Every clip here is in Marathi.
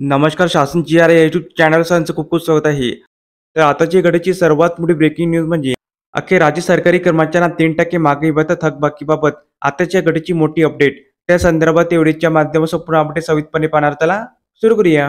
नमस्कार. शासन जी आर या यूट्यूब चॅनलचं खूप खूप स्वागत आहे. तर आताची घडीची सर्वात मोठी ब्रेकिंग न्यूज म्हणजे अखेर राज्य सरकारी कर्मचाऱ्यांना 3% महागाई भत्ता थकबाकीबाबत आताच्या घडीची मोठी अपडेट. त्या संदर्भात एवढीच्या माध्यमातून संपूर्ण अपडेट सविस्तरपणे पाहणार. त्याला सुरू करूया.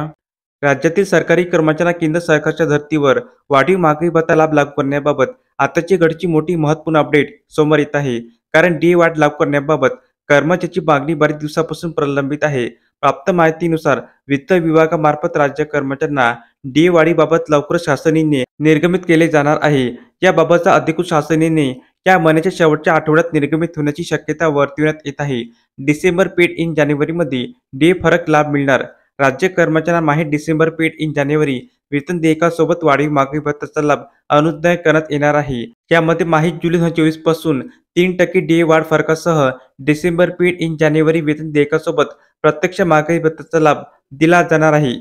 राज्यातील सरकारी कर्मचाऱ्यांना केंद्र सरकारच्या धर्तीवर वाढीव महागाई भत्ता लाभ लागू करण्याबाबत आताची घडीची मोठी महत्त्वपूर्ण अपडेट समोर येत आहे. कारण डी वाढ लागू करण्याबाबत कर्मचाऱ्याची मागणी बरेच दिवसापासून प्रलंबित आहे. प्राप्त माहितीनुसार वित्त विभागामार्फत राज्य कर्मचाऱ्यांना डी वाढीबाबत लवकरच शासनाने निर्गमित केले जाणार आहे. याबाबतचा अधिकृत शासनाने या महिन्याच्या शेवटच्या आठवड्यात निर्गमित होण्याची शक्यता वर्तविण्यात येत आहे. डिसेंबर पेड इन जानेवारीमध्ये डी फरक लाभ मिळणार. राज्य कर्मचाऱ्यांना माहीत डिसेंबर पेड इन जानेवारी वेतन देयकासोबत वाढीव महागाई भत्त्याचा लाभ अनुदान करण्यात येणार आहे. यामध्ये माहीत जुलै 2024 पासून 3% डी वाढ फरकासह डिसेंबर पेड इन जानेवारी वेतन देयकासोबत प्रत्यक्ष महागाई भत्त्याचा लाभ दिला जाणार आहे.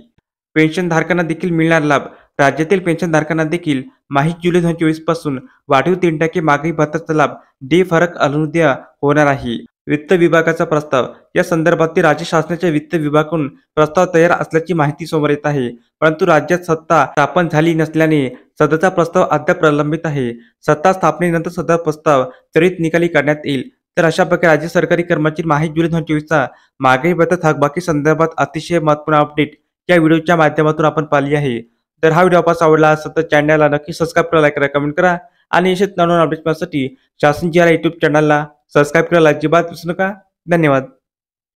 पेन्शनधारकांना देखील मिळणार लाभ. राज्यातील पेन्शनधारकांना देखील माहीत जुलै 2024 पासून वाढीव 3% महागाई भत्त्याचा लाभ डी फरक अनुदान होणार आहे. वित्त विभागाचा प्रस्ताव. या संदर्भातील राज्य शासनाच्या वित्त विभागाकडून प्रस्ताव तयार असल्याची माहिती समोर येत आहे. परंतु राज्यात सत्ता स्थापन झाली नसल्याने सदरचा प्रस्ताव अद्याप प्रलंबित आहे. सत्ता स्थापनेनंतर सदर प्रस्ताव त्वरित निकाली काढण्यात येईल. तर अशा प्रकारे राज्य सरकारी कर्मचारी माहीत जुलै 2024चा महागाई भत्ता थकबाकी संदर्भात अतिशय महत्त्वपूर्ण अपडेट या व्हिडिओच्या माध्यमातून आपण पाहिली आहे. तर हा व्हिडिओ आपल्याला आवडला असेल तर चॅनलला नक्की सबस्क्राईब करा, लाईक करा, कमेंट करा आणि असेच नवीन अपडेट्स मिळण्यासाठी शासन जी आर यूट्यूब चॅनलला सबस्क्राईब करायला अजिबात विसरू नका. धन्यवाद.